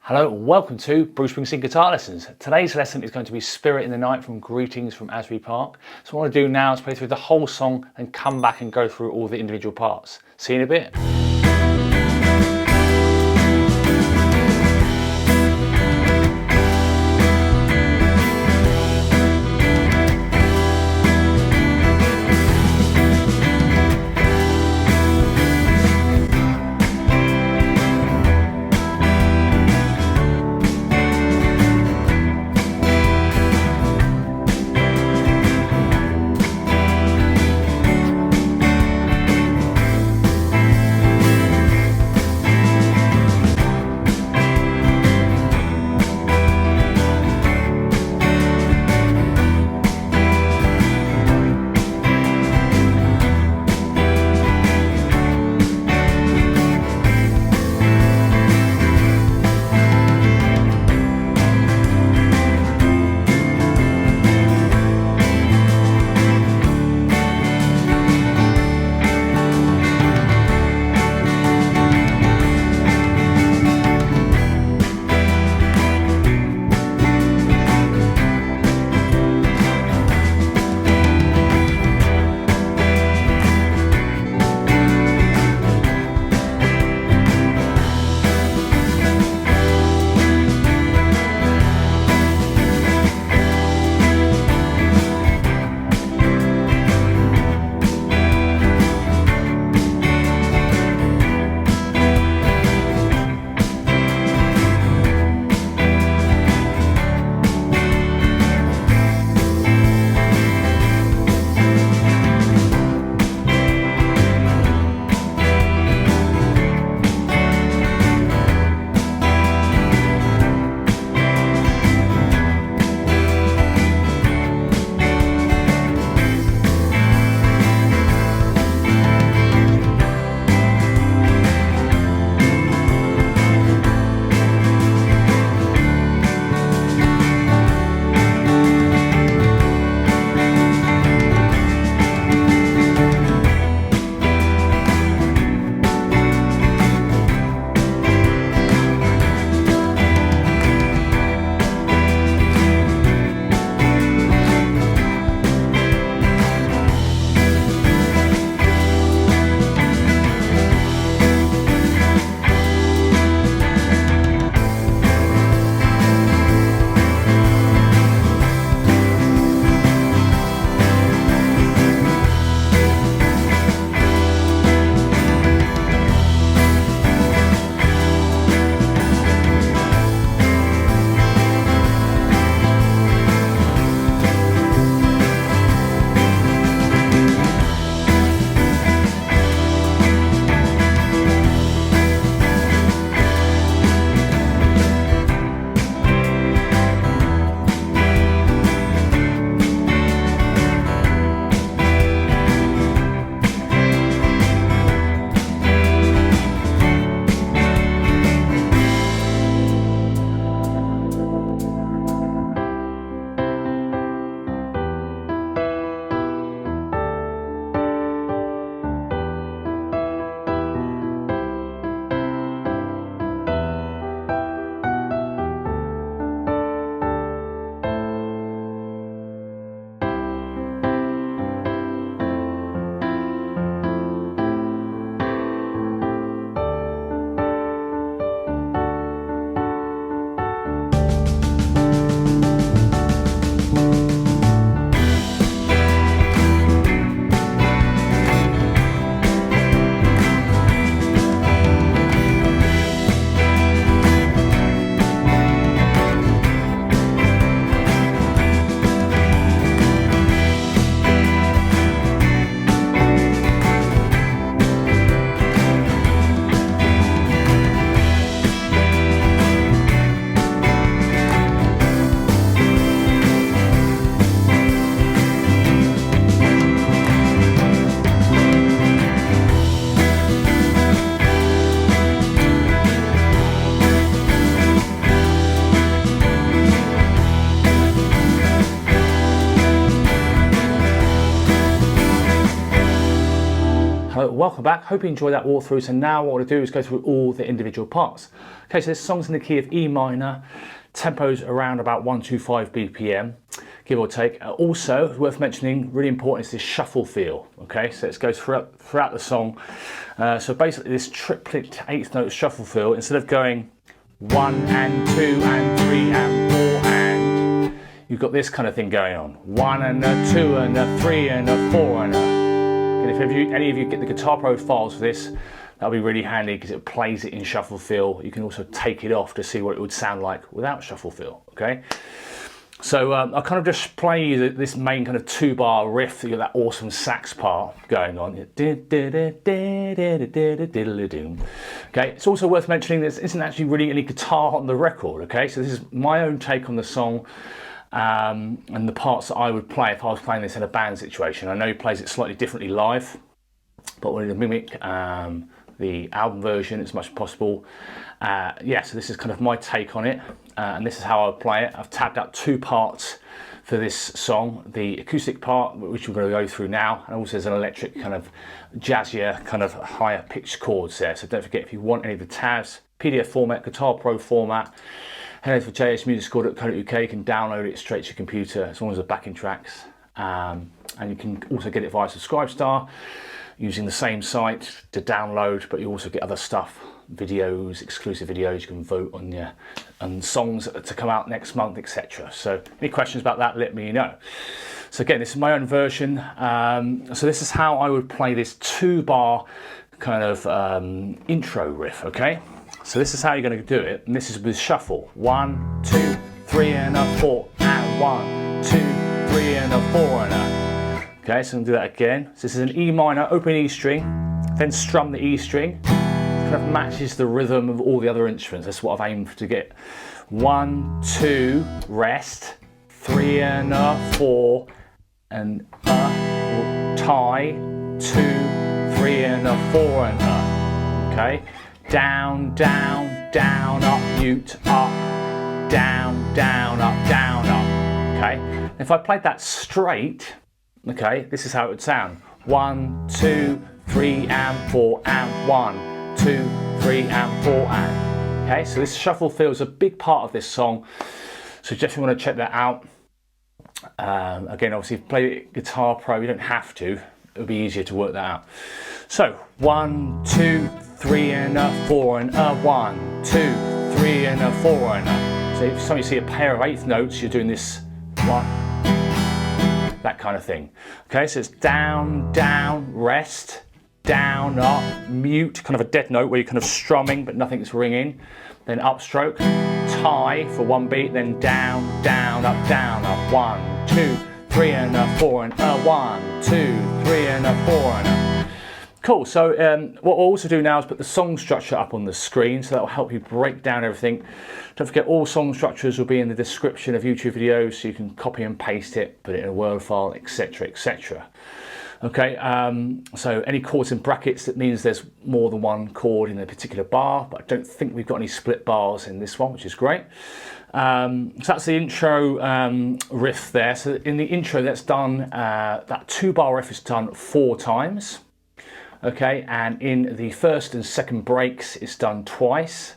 Hello and welcome to Bruce Springsteen Guitar Lessons. Today's lesson is going to be Spirit in the Night from Greetings from Asbury Park. So what I want to do now is play through the whole song and come back and go through all the individual parts. See you in a bit. welcome back. Hope you enjoyed that walkthrough. So now what I want to do is go through all the individual parts. Okay, so this song's in the key of E minor, tempo's around about 125 BPM, give or take. Also, worth mentioning, really important, is this shuffle feel. Okay, so it goes throughout the song. So basically this triplet eighth note shuffle feel, instead of going 1 and 2 and 3 and 4 and, you've got this kind of thing going on. 1 and a 2 and a 3 and a 4 and a. And if any of you get the Guitar Pro files for this, that'll be really handy because it plays it in shuffle feel. You can also take it off to see what it would sound like without shuffle feel. Okay, so I'll kind of just play you this main kind of 2-bar riff. You got that awesome sax part going on. Okay, it's also worth mentioning there isn't actually really any guitar on the record. Okay, so this is my own take on the song. And the parts that I would play if I was playing this in a band situation. I know he plays it slightly differently live, but we're going to mimic the album version as much as possible. Yeah, so this is kind of my take on it, and this is how I would play it. I've tabbed out 2 parts for this song, the acoustic part, which we're going to go through now, and also there's an electric kind of jazzier, kind of higher pitched chords there. So don't forget, if you want any of the tabs, PDF format, Guitar Pro format, head over to jsmusicscore.co.uk. You can download it straight to your computer as long as the backing tracks, and you can also get it via Subscribestar using the same site to download, but you also get other stuff, videos, exclusive videos. You can vote on songs to come out next month, etc. So any questions about that, let me know. So again, this is my own version. So this is how I would play this 2-bar kind of intro riff. Okay, so this is how you're going to do it, and this is with shuffle. 1, 2, 3 and a 4 and 1, 2, 3 and a 4 and a. Okay, so I'm going to do that again. So this is an E minor, open E string, then strum the E string. It kind of matches the rhythm of all the other instruments. That's what I've aimed to get. 1, 2, rest, 3 and a 4 and a, tie, 2, 3 and a 4 and a. Okay, down, down, down, up, mute, up, down, down, up, down, up. Okay, if I played that straight, okay, this is how it would sound. 1, 2, 3 and 4 and 1, 2, 3 and 4 and. Okay, so this shuffle feel is a big part of this song, so definitely want to check that out. Again, obviously if you play Guitar Pro, you don't have to. It'll be easier to work that out. So 1, 2, 3 and a 4 and a 1, 2, 3 and a 4 and a. So if you see a pair of eighth notes, you're doing this 1, that kind of thing. Okay, so it's down, down, rest, down, up, mute, kind of a dead note where you're kind of strumming but nothing's ringing. Then upstroke, tie for 1 beat, then down, down, up, 1, 2, 3 and a 4 and a 1, 2, 3 and a 4 and a. Cool, so what we'll also do now is put the song structure up on the screen, so that will help you break down everything. Don't forget, all song structures will be in the description of YouTube videos, so you can copy and paste it, put it in a Word file, etc, etc. Okay, so any chords in brackets, that means there's more than one chord in a particular bar, but I don't think we've got any split bars in this one, which is great. So that's the intro riff there. So in the intro, that's done, that 2-bar riff is done 4 times. Okay, and in the first and second breaks, it's done twice.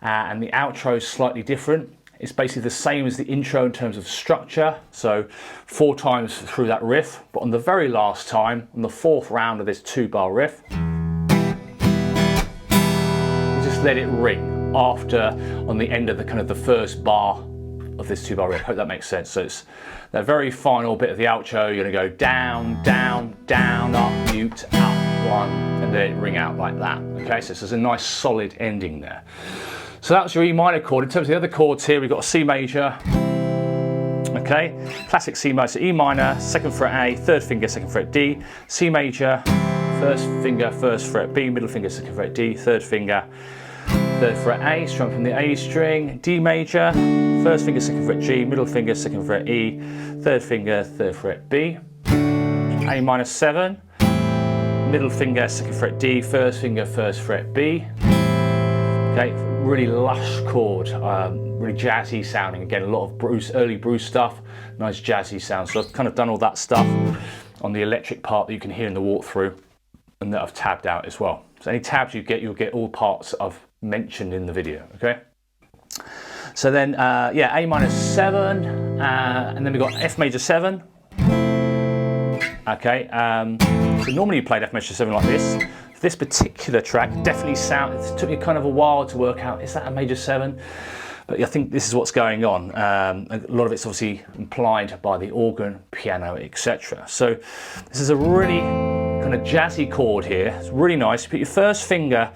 And the outro is slightly different. It's basically the same as the intro in terms of structure, so 4 times through that riff, but on the very last time, on the 4th round of this 2-bar riff, you just let it ring after, on the end of the kind of the first bar of this 2-bar riff. Hope that makes sense. So it's that very final bit of the outro, you're going to go down, down, down, up, mute, up, 1, and then ring out like that. Okay, so there's a nice solid ending there. So that's your E minor chord. In terms of the other chords here, we've got a C major. Okay, classic C major. So E minor, 2nd fret A, 3rd finger, 2nd fret D. C major, 1st finger, 1st fret B, middle finger, 2nd fret D, 3rd finger, 3rd fret A, strum from the A string. D major, 1st finger, 2nd fret G, middle finger, 2nd fret E, 3rd finger, 3rd fret B. A minor 7, middle finger, 2nd fret D, 1st finger, 1st fret B. Okay, really lush chord, really jazzy sounding. Again, a lot of early Bruce stuff, nice jazzy sound. So I've kind of done all that stuff on the electric part that you can hear in the walkthrough. and that I've tabbed out as well. So any tabs you get, you'll get all parts I've mentioned in the video, okay? So then, yeah, A minor 7, and then we've got F major 7. Okay, so normally you played F major 7 like this. For this particular track, definitely it took me kind of a while to work out, is that a major 7? But I think this is what's going on. A lot of it's obviously implied by the organ, piano, etc. So this is a really kind of jazzy chord here. It's really nice. You put your first finger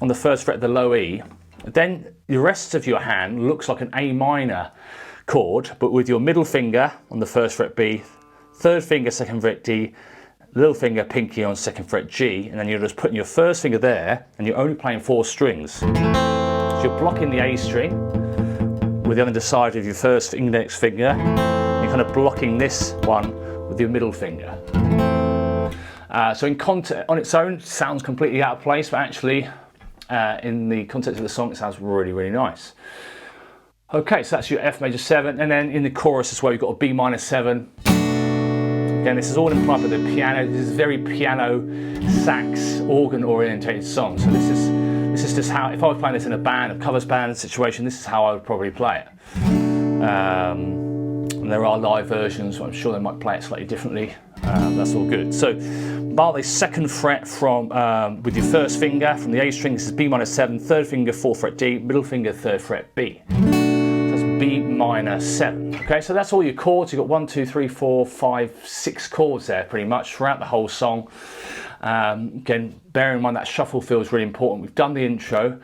on the first fret of the low E, then the rest of your hand looks like an A minor chord, but with your middle finger on the first fret B, third finger second fret D, little finger pinky on second fret G, and then you're just putting your first finger there, and you're only playing 4 strings. So you're blocking the A string with the other side of your first index finger. You're kind of blocking this one with your middle finger. So in context, on its own, it sounds completely out of place, but actually, in the context of the song, it sounds really, really nice. Okay, so that's your F major 7, and then in the chorus as well, you've got a B minor 7. Again, this is all implied by the piano. This is a very piano, sax, organ orientated song. So this is just how, if I was playing this in a band, a covers band situation, this is how I would probably play it. And there are live versions, so I'm sure they might play it slightly differently. That's all good. So bar the second fret from with your first finger from the A string. This is B minor 7, third finger 4th fret D, middle finger 3rd fret B. So that's B minor 7. Okay, so that's all your chords. You've got 1, 2, 3, 4, 5, 6 chords there pretty much throughout the whole song. Again, bearing in mind that shuffle feel is really important. We've done the intro.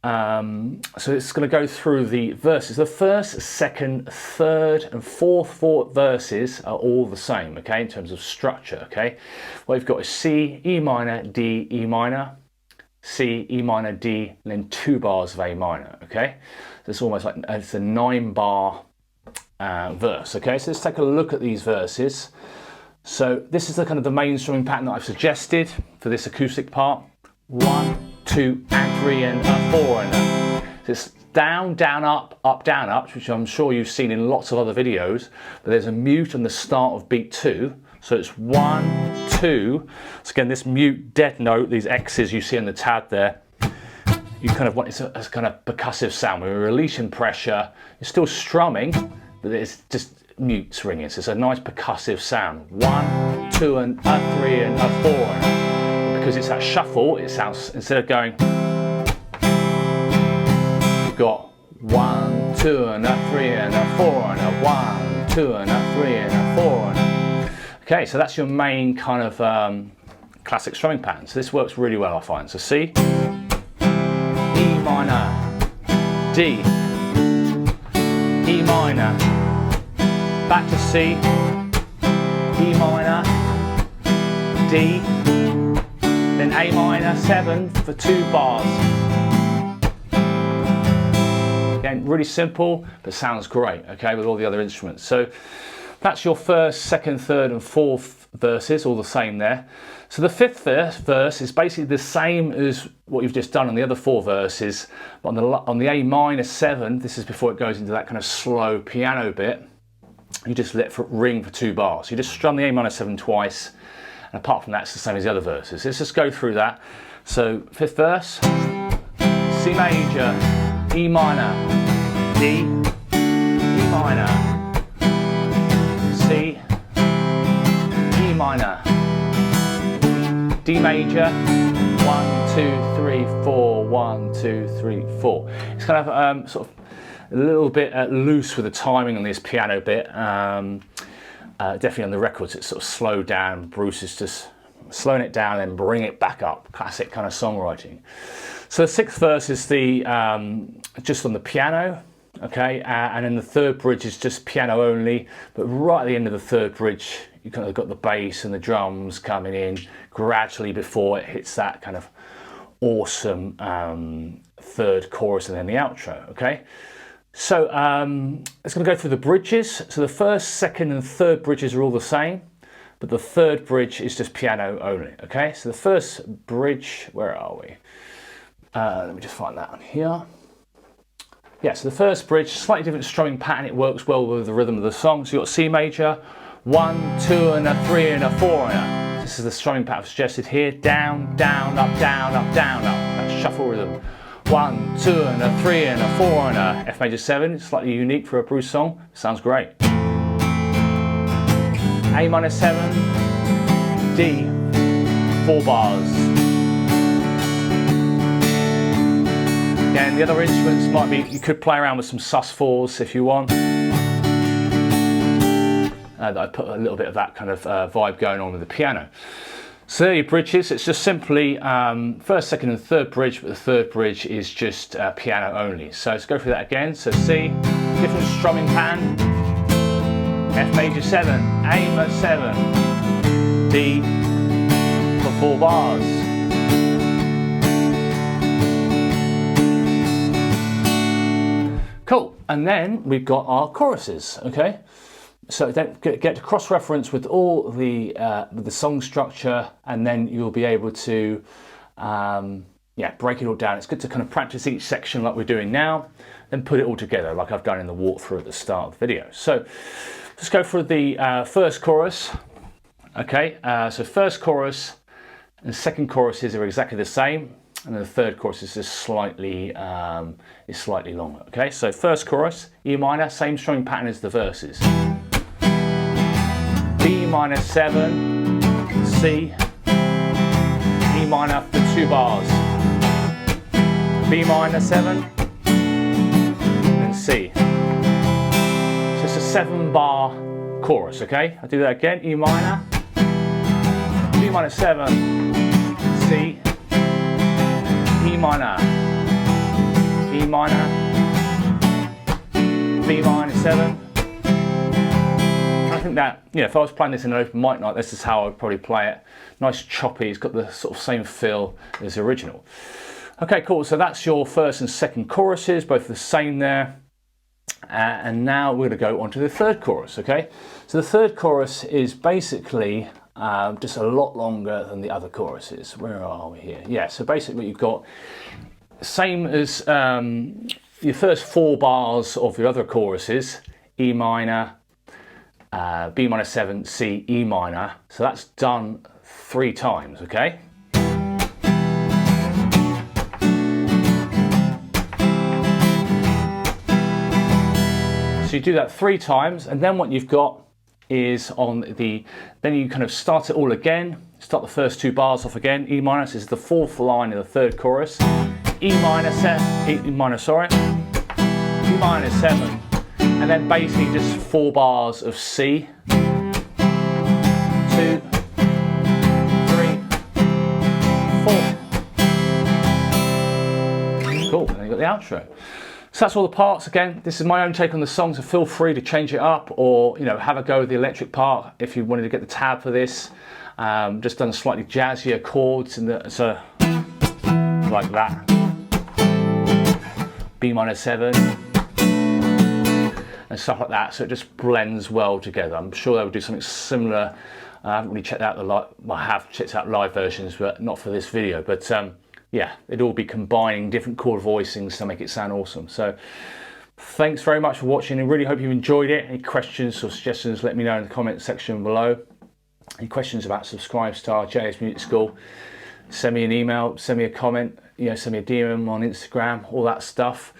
So it's going to go through the verses. The first, second, third and fourth verses are all the same, okay, in terms of structure, okay. What you've got is C, E minor, D, E minor, C, E minor, D, and then 2 bars of A minor, okay. So it's almost like it's a 9-bar verse, okay. So let's take a look at these verses. So this is the kind of the main strumming pattern that I've suggested for this acoustic part. 1, 2 and 3 and 4 and so it's down, down, up, down, up, which I'm sure you've seen in lots of other videos, but there's a mute on the start of beat 2, so it's 1, 2, so again this mute dead note, these X's you see on the tab there, you kind of want, it's a kind of percussive sound, we're releasing pressure, you're still strumming, but it's just mutes ringing, so it's a nice percussive sound, 1, 2 and 3 and 4 and because it's that shuffle, it sounds, instead of going, you've got 1, 2 and a 3 and a 4 and a 1, 2 and a 3 and a 4 and okay, so that's your main kind of classic strumming pattern. So this works really well, I find. So C, E minor, D, E minor, back to C, E minor, D, then A minor 7 for 2 bars. Again, really simple, but sounds great, okay, with all the other instruments. So that's your first, second, third, and fourth verses, all the same there. So the fifth verse is basically the same as what you've just done on the other 4 verses, but on the A minor 7, this is before it goes into that kind of slow piano bit, you just let it ring for 2 bars. You just strum the A minor 7 twice, and apart from that, it's the same as the other verses. Let's just go through that. So, 5th verse, C major, E minor, D, E minor, C, E minor, D major, 1, 2, 3, 4, 1, 2, 3, 4. It's kind of sort of a little bit loose with the timing on this piano bit. Definitely on the records it's sort of slowed down. Bruce is just slowing it down and bring it back up. Classic kind of songwriting. So the 6th verse is the just on the piano, okay, and then the 3rd bridge is just piano only, but right at the end of the 3rd bridge you kind of got the bass and the drums coming in gradually before it hits that kind of awesome 3rd chorus and then the outro, okay. So it's going to go through the bridges. So the 1st, 2nd and 3rd bridges are all the same, but the 3rd bridge is just piano only, okay? So the 1st bridge, where are we? Let me just find that on here. Yeah, so the 1st bridge, slightly different strumming pattern. It works well with the rhythm of the song. So you've got C major, 1, 2 and a 3 and a 4 and a This is the strumming pattern I've suggested here. Down, down, up, down, up, down, up. That's shuffle rhythm. 1, 2, and a 3, and a 4, and a F major 7. It's slightly unique for a Bruce song. Sounds great. A minor 7, D, 4 bars. Again, the other instruments might be, you could play around with some sus4s if you want. I put a little bit of that kind of vibe going on with the piano. So there are your bridges. It's just simply first, second and third bridge, but the third bridge is just piano only. So let's go through that again. So C, different strumming pattern. F major 7, A minor 7, D for 4 bars. Cool, and then we've got our choruses, okay? So don't get to cross-reference with all the song structure, and then you'll be able to break it all down. It's good to kind of practice each section like we're doing now, then put it all together like I've done in the walkthrough at the start of the video. So let's go for the first chorus. Okay, so first chorus and second choruses are exactly the same, and then the third chorus is just slightly longer. Okay, so first chorus, E minor, same strumming pattern as the verses. B minor 7, C, E minor for 2 bars, B minor 7, and C. So it's a 7-bar chorus, okay? I'll do that again. E minor, B minor 7, C, E minor, E minor, B minor 7. I think that, if I was playing this in an open mic night, this is how I would probably play it. Nice choppy, it's got the sort of same feel as the original. Okay, cool, so that's your first and second choruses, both the same there. And now we're going to go on to the third chorus, okay? So the third chorus is basically just a lot longer than the other choruses. Where are we here? Yeah, so basically you've got same as your first 4 bars of your other choruses, E minor, B minor 7, C, E minor. So that's done 3 times, okay? So you do that 3 times, and then what you've got is then you kind of start it all again, start the first 2 bars off again, E minor, this is the 4th line of the third chorus, E minor 7, E minor 7, and then basically just 4 bars of C, 2, 3, 4. Cool, and then you've got the outro. So that's all the parts. Again, this is my own take on the song, so feel free to change it up, or have a go with the electric part if you wanted to get the tab for this. Just done slightly jazzier chords so like that. B minor 7 and stuff like that, so it just blends well together. I'm sure they would do something similar. I haven't really checked out I have checked out live versions, but not for this video. But yeah, it'd all be combining different chord voicings to make it sound awesome. So thanks very much for watching. I really hope you enjoyed it. Any questions or suggestions, let me know in the comment section below. Any questions about Subscribestar, JS Music School, send me an email, send me a comment, send me a DM on Instagram, all that stuff.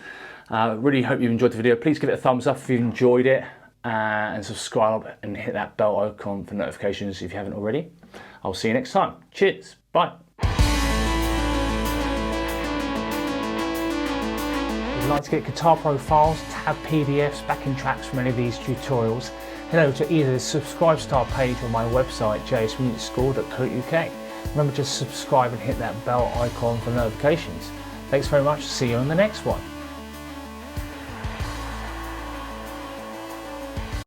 Really hope you enjoyed the video. Please give it a thumbs up if you enjoyed it, and subscribe and hit that bell icon for notifications if you haven't already. I'll see you next time. Cheers, bye. If you'd like to get guitar profiles, tab PDFs, backing tracks from any of these tutorials, head over to either the Subscribestar page or my website, jsmusicschool.co.uk. Remember to subscribe and hit that bell icon for notifications. Thanks very much. See you on the next one.